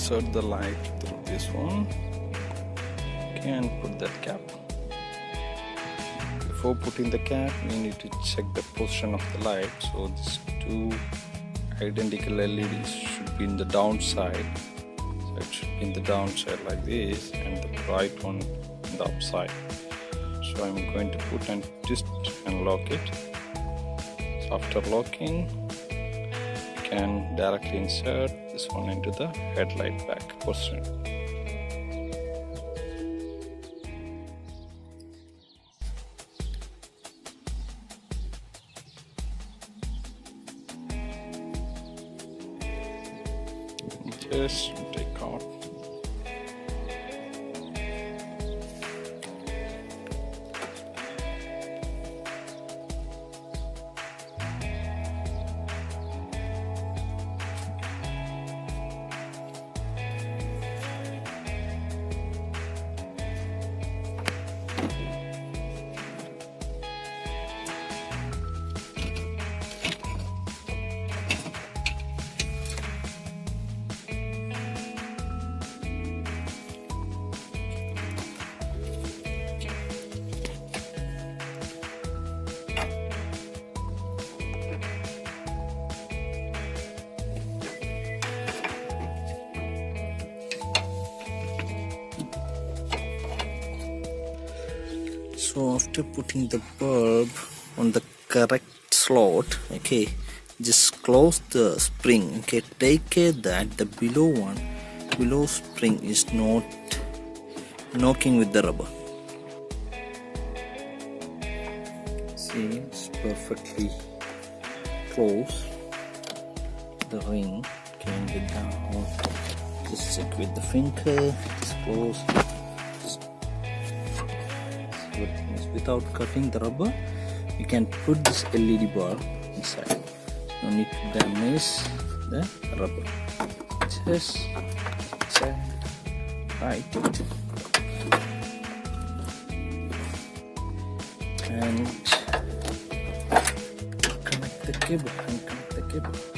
insert the light through this one. Okay, and put that cap. Before putting the cap, we need to check the position of the light. So these two identical LEDs should be in the downside. So it should be in the downside like this, and the bright one in the upside. So I'm going to put and twist and lock it. So after locking, you can directly insert this one into the headlight back position. Just take out. So after putting the bulb on the correct slot, okay, just close the spring. Okay, take care that the below spring is not knocking with the rubber. See, it's perfectly close. The ring can get down. Just check with the finger. It's close. Without cutting the rubber, you can put this LED bar inside. No need to damage the rubber. Just check right it and connect the cable.